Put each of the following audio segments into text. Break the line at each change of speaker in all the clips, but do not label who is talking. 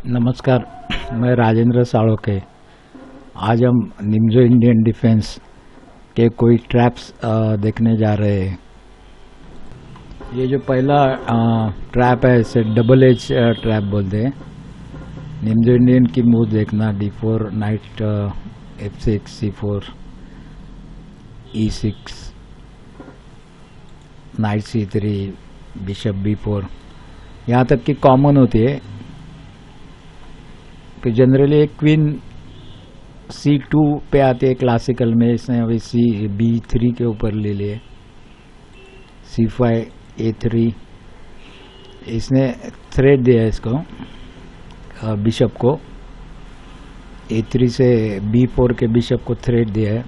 नमस्कार, मैं राजेंद्र साड़ोके। आज हम निम्जो इंडियन डिफेंस के कोई ट्रैप्स देखने जा रहे हैं। ये जो पहला ट्रैप है इसे डबल एज ट्रैप बोलते हैं। निम्जो इंडियन की मूव देखना, D4 night F6 C4 E6 night C3 bishop B4, यहाँ तक कि कॉमन होती है कि जनरली एक क्वीन C2 पे आती है क्लासिकल में। इसने अभी B3 के ऊपर ले लिए, C5 A3, इसने थ्रेड दिया इसको बिशप को, A3 से B4 के बिशप को थ्रेड दिया है।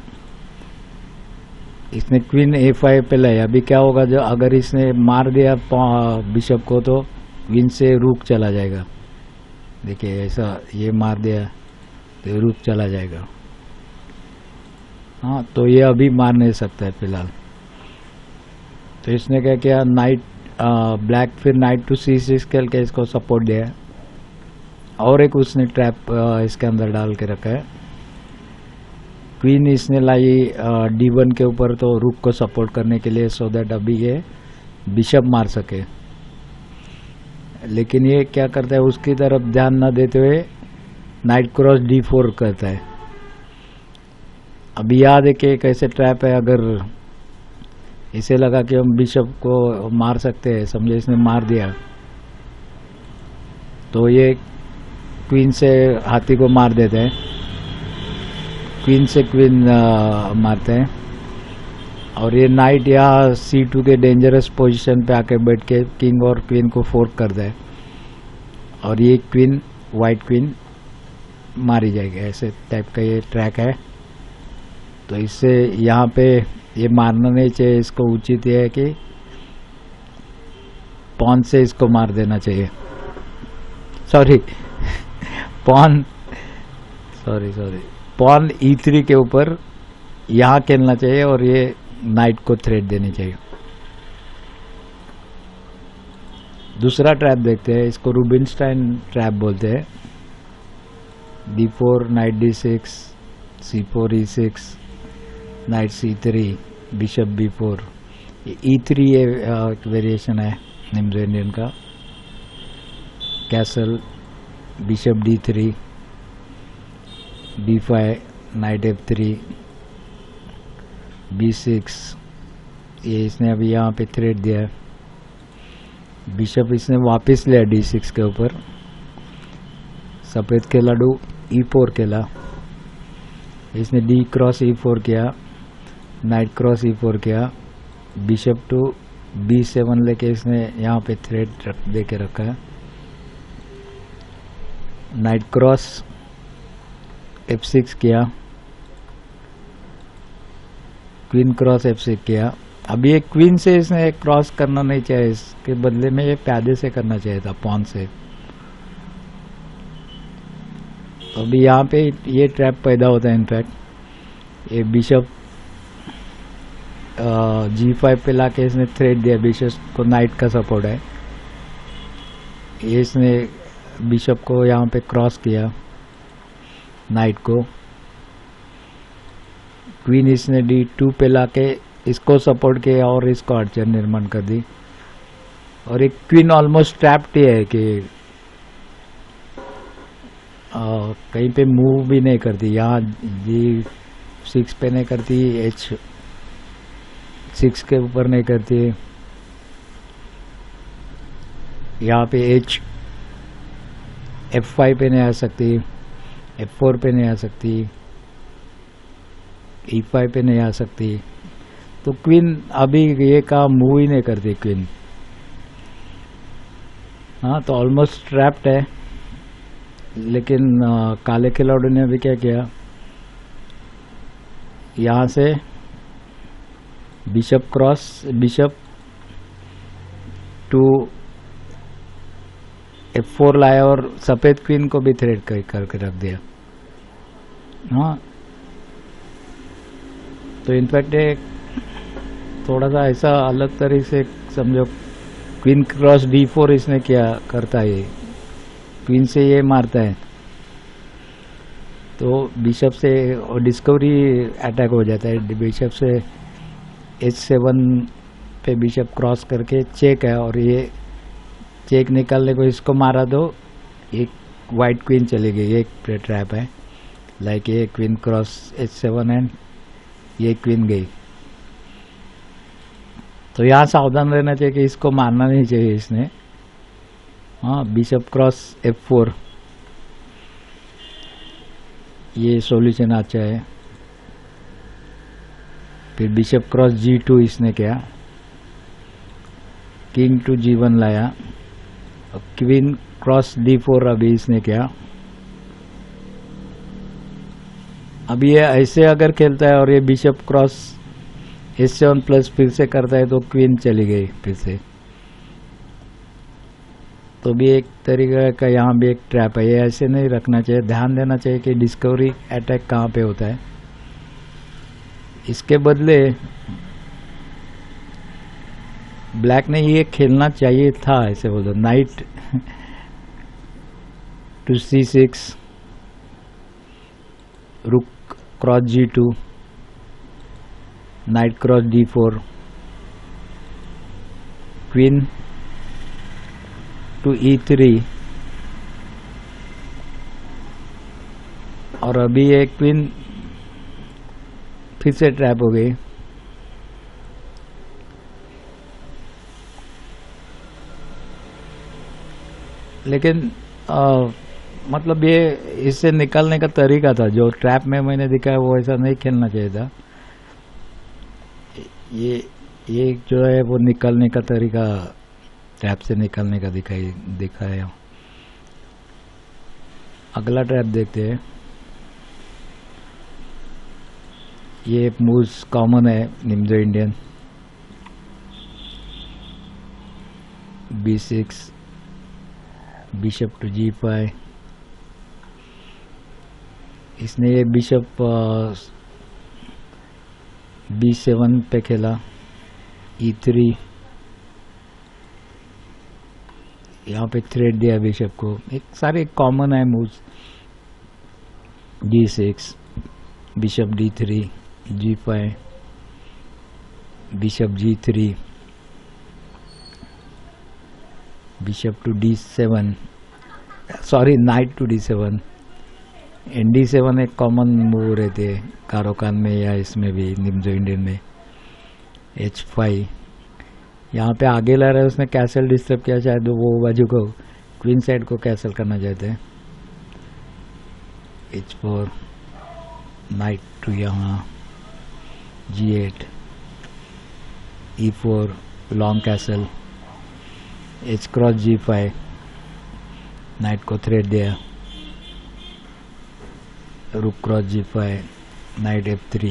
इसने क्वीन A5 पे लाया। अभी क्या होगा, जो अगर इसने मार दिया बिशप को तो क्वीन से रूक चला जाएगा। देखिए ऐसा, ये मार दिया तो रूक चला जाएगा। हाँ, तो ये अभी मार नहीं सकता है फिलहाल। तो इसने क्या किया, नाइट ब्लैक फिर नाइट टू C6 खेल के इसको सपोर्ट दिया है। और एक उसने ट्रैप इसके अंदर डाल के रखा है। क्वीन इसने लाई D1 के ऊपर, तो रूक को सपोर्ट करने के लिए, सो दैट अभी ये बिशप मार सके। लेकिन ये क्या करता है, उसकी तरफ ध्यान न देते हुए नाइट क्रॉस D4 करता है। अभी याद है कि कैसे ट्रैप है। अगर इसे लगा कि हम बिशप को मार सकते हैं, समझे इसने मार दिया, तो ये क्वीन से हाथी को मार देते हैं। क्वीन से क्वीन मारते हैं और ये नाइट यहाँ C2 के डेंजरस पोजीशन पे आके बैठ के किंग और क्वीन को फोर्क करता है और ये क्वीन, वाइट क्वीन मारी जाएगी। ऐसे टाइप का ये ट्रैक है। तो इससे यहाँ पे ये मारना नहीं चाहिए। इसको उचित ये है कि पॉन से इसको मार देना चाहिए। सॉरी पॉन E3 के ऊपर यहाँ खेलना चाहिए और ये नाइट को थ्रेड देनी चाहिए। दूसरा ट्रैप देखते हैं, इसको रूबिनस्टाइन ट्रैप बोलते हैं। D4 night D6 C4 E6 night C3 bishop B4, E3 ये एक वेरिएशन है निम्जो इंडियन का। Castle bishop D3 B5 night F3 B6, ये इसने अभी यहाँ पे थ्रेड दिया है। बिशप इसने वापस लिया D6 के ऊपर। सफ़ेद खेला E4 खेला, इसने D क्रॉस E4 किया, नाइट क्रॉस E4 किया, बिशप टू B7 लेके इसने यहाँ पे थ्रेड दे के रखा है। नाइट क्रॉस F6 किया, क्वीन क्रॉस F6 किया। अभी एक क्वीन से इसने क्रॉस करना नहीं चाहिए, इसके बदले में ये प्यादे से करना चाहिए था, पॉन से। तो अभी यहाँ पे ये ट्रैप पैदा होता है। इनफैक्ट ये बिशप G5 पे लाके इसने थ्रेड दिया, बिशप को नाइट का सपोर्ट है। ये इसने बिशप को यहाँ पे क्रॉस किया, नाइट को। क्वीन इसने D2 पे लाके इसको सपोर्ट किया और इसको आर्चर निर्माण कर दी। और एक क्वीन ऑलमोस्ट ट्रैप्ड ही है कि कहीं पे मूव भी नहीं करती। यहाँ G6 पे नहीं करती, H6 के ऊपर नहीं करती, यहाँ पे F5 पे नहीं आ सकती, F4 पे नहीं आ सकती, E5 पे नहीं आ सकती। तो क्वीन अभी ये काम मूव ही नहीं करती क्वीन। हाँ, तो ऑलमोस्ट ट्रैप्ड है। लेकिन काले खिलाड़ी ने अभी क्या किया, यहाँ से bishop cross, bishop to F4 लाया और सफ़ेद क्वीन को भी थ्रेड करके रख दिया। हाँ, तो इनफैक्ट एक थोड़ा सा ऐसा अलग तरीके से समझो, क्वीन क्रॉस D4 इसने क्या करता है, क्वीन से ये मारता है तो बिशप से डिस्कवरी अटैक हो जाता है। बिशप से H7 पे बिशप क्रॉस करके चेक है, और ये चेक निकालने को इसको मारा तो एक वाइट क्वीन चली गई। एक ट्रैप है, लाइक ये क्वीन क्रॉस H7 एंड ये क्वीन गई। तो यहाँ सावधान रहना चाहिए कि इसको मारना नहीं चाहिए इसने। हाँ, बिशप क्रॉस F4, ये सॉल्यूशन अच्छा है। फिर बिशप क्रॉस G2 इसने किया, किंग टू G1 लाया, और क्वीन क्रॉस D4 अभी इसने किया। अब ये ऐसे अगर खेलता है और ये बिशप क्रॉस H7 प्लस फिर से करता है तो क्वीन चली गई फिर से। तो भी एक तरीका का यहाँ भी एक ट्रैप है, ये ऐसे नहीं रखना चाहिए। ध्यान देना चाहिए कि डिस्कवरी अटैक कहाँ पे होता है। इसके बदले ब्लैक ने ये खेलना चाहिए था, ऐसे बोल दो, night to C6, rook cross G2, knight cross D4, queen to E3, और अभी एक क्वीन फिर से ट्रैप हो गई। लेकिन मतलब ये इससे निकलने का तरीका था, जो ट्रैप में मैंने दिखाया वो ऐसा नहीं खेलना चाहिए था। ये जो है वो निकलने का तरीका, ट्रैप से निकलने का दिखाया। अगला ट्रैप देखते हैं। ये मूव्स कॉमन है निम्जो Indian. B6, bishop to G5, इसने ये बिशप B7 पे खेला, E3, यहाँ पे थ्रेड दिया बिशप को। एक सारे कॉमन है moves, G6, bishop D3, G5, bishop G3, bishop to D7, sorry knight to D7, ND7 एक कॉमन मूव रहते हैं कारोकान में या इसमें भी निम्जो इंडियन में। H5, यहाँ पे आगे ला रहा है, उसने कैसल डिस्टर्ब किया, शायद वो बाजू को क्वीन साइड को कैसल करना चाहते हैं। H4, नाइट टू यहाँ G8, E4 long castle, H cross G5, night को थ्रेड दिया, रुक क्रॉस G5, नाइट F3,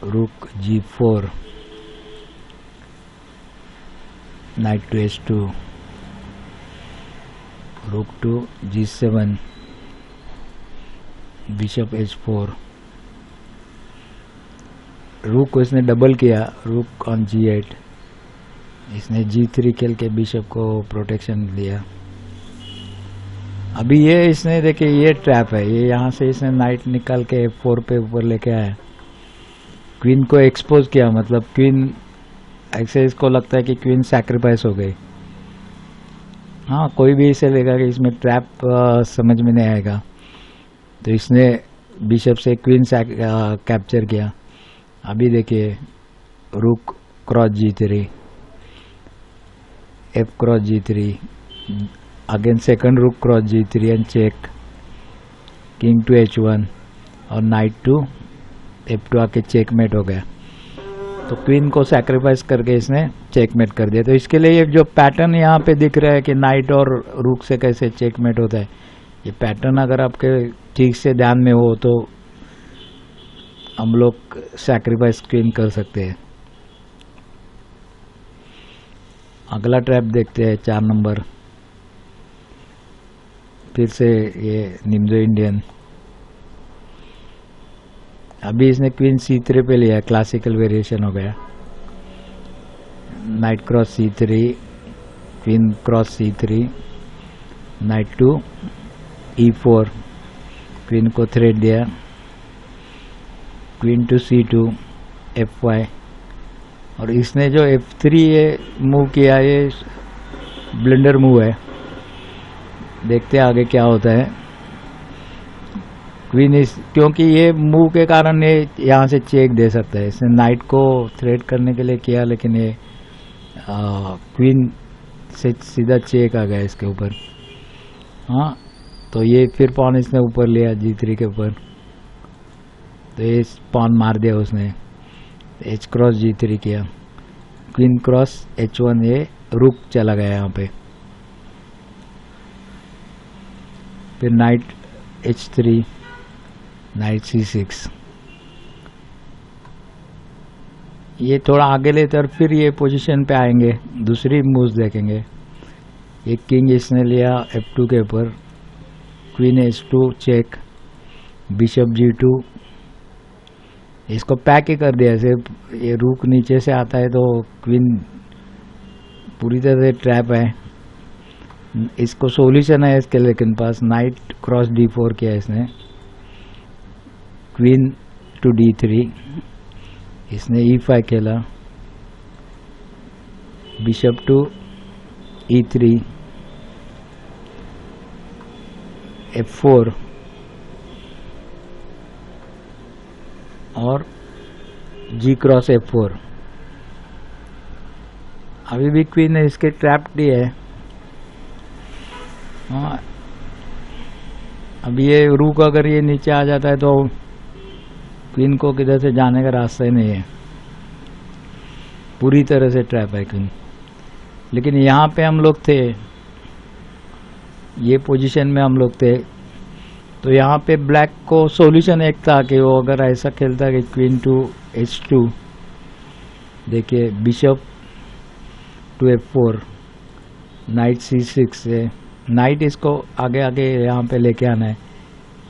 रुक G4, नाइट टू H2, रुक टू G7, बिशप H4, रुक को इसने डबल किया, रुक ऑन G8, इसने G3 खेल के बिशप को प्रोटेक्शन दिया। अभी ये इसने देखिए ये ट्रैप है, ये यहाँ से इसने नाइट निकाल के F4 पे ऊपर लेके आया, क्वीन को एक्सपोज किया, मतलब क्वीन ऐसे इसको लगता है कि क्वीन सैक्रिफाइस हो गई। हाँ, कोई भी इसे लेगा कि इसमें ट्रैप समझ में नहीं आएगा, तो इसने बिशप से क्वीन कैप्चर किया। अभी देखिए rook cross G3, F cross G3, again second rook cross G3 and check, king to H1 और नाइट टू F2 आके चेकमेट हो गया। तो क्वीन को सैक्रिफाइस करके इसने चेकमेट कर दिया। तो इसके लिए ये जो पैटर्न यहाँ पे दिख रहा है कि नाइट और रुक से कैसे चेकमेट होता है, ये पैटर्न अगर आपके ठीक से ध्यान में हो तो हम लोग सैक्रिफाइस क्वीन कर सकते हैं। अगला ट्रैप देखते हैं 4 नंबर, फिर से ये निम्जो इंडियन। अभी इसने क्वीन C3 पे लिया, क्लासिकल वेरिएशन हो गया, knight cross C3, queen cross C3, knight to E4, queen को थ्रेड दिया, क्वीन टू C2, F5, और इसने जो F3 ये मूव किया, ये ब्लंडर मूव है। देखते हैं आगे क्या होता है। क्वीन इस, क्योंकि ये मूव के कारण ये यहाँ से चेक दे सकता है। इसने नाइट को थ्रेड करने के लिए किया, लेकिन ये क्वीन से सीधा चेक आ गया इसके ऊपर। हाँ, तो ये फिर पॉन इसने ऊपर लिया G3 के ऊपर, तो ये पॉन मार दिया उसने। H क्रॉस G3 किया, क्वीन क्रॉस H1, ये रुक चला गया यहाँ पे। फिर नाइट H3, नाइट C6, ये थोड़ा आगे लेते और फिर ये पोजीशन पे आएंगे, दूसरी मूव्स देखेंगे। ये किंग इसने लिया F2 के ऊपर, queen H2 check, bishop G2, इसको पैक ही कर दिया। सिर्फ ये रूक नीचे से आता है तो क्वीन पूरी तरह से ट्रैप है। इसको सॉल्यूशन है इसके, लेकिन पास नाइट क्रॉस D4 किया इसने, क्वीन टू D3, इसने E5 खेला, बिशप टू E3, F4, और G क्रॉस F4। अभी भी क्वीन है इसके ट्रैप्ड ही है। हाँ, अब ये रूक अगर ये नीचे आ जाता है तो क्वीन को किधर से जाने का रास्ता ही नहीं है, पूरी तरह से ट्रैप है क्वीन। लेकिन यहाँ पे हम लोग थे, ये पोजीशन में हम लोग थे, तो यहाँ पे ब्लैक को सॉल्यूशन एक था कि वो अगर ऐसा खेलता कि क्वीन टू H2, देखिए bishop to F4, night C6 से नाइट इसको आगे आगे यहाँ पे लेके आना है।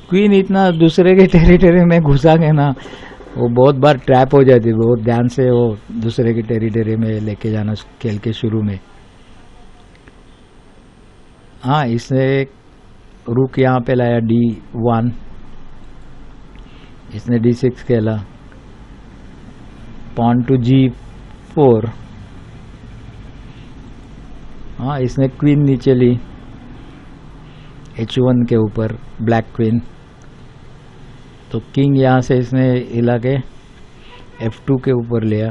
क्वीन इतना दूसरे के टेरिटरी में घुसा के ना, वो बहुत बार ट्रैप हो जाती है, बहुत ध्यान से वो दूसरे के टेरिटरी में लेके जाना खेल के शुरू में। हाँ, इसने एक रुक यहाँ पे लाया D1, इसने D6 खेला, पॉन टू G4। हाँ, इसने क्वीन नीचे ली H1 के ऊपर, ब्लैक क्वीन, तो किंग यहाँ से इसने हिला के F2 के ऊपर लिया,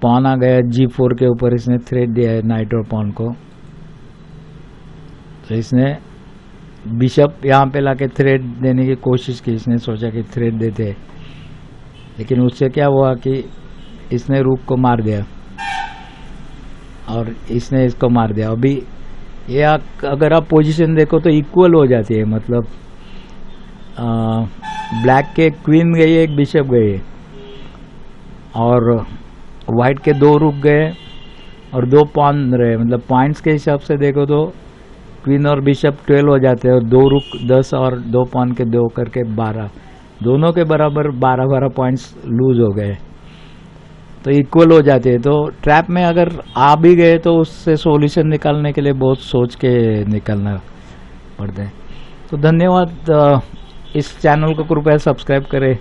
पॉन आ गया G4 के ऊपर, इसने थ्रेड दिया है नाइट और पॉन को। तो इसने बिशप यहाँ पे लाके थ्रेड देने की कोशिश की, इसने सोचा कि थ्रेड देते, लेकिन उससे क्या हुआ कि इसने रूक को मार दिया और इसने इसको मार दिया। अभी ये अगर आप पोजीशन देखो तो इक्वल हो जाती है, मतलब ब्लैक के क्वीन गई है, एक बिशप गई है, और वाइट के दो रुक गए और दो पॉन रहे। मतलब पॉइंट्स के हिसाब से देखो तो क्वीन और बिशप 12 हो जाते हैं, और दो रुक 10 और दो पॉन के 2 करके 12, दोनों के बराबर 12-12 पॉइंट्स लूज हो गए, तो इक्वल हो जाते हैं। तो ट्रैप में अगर आ भी गए तो उससे सॉल्यूशन निकालने के लिए बहुत सोच के निकलना पड़ता है। तो धन्यवाद। इस चैनल को कृपया सब्सक्राइब करें।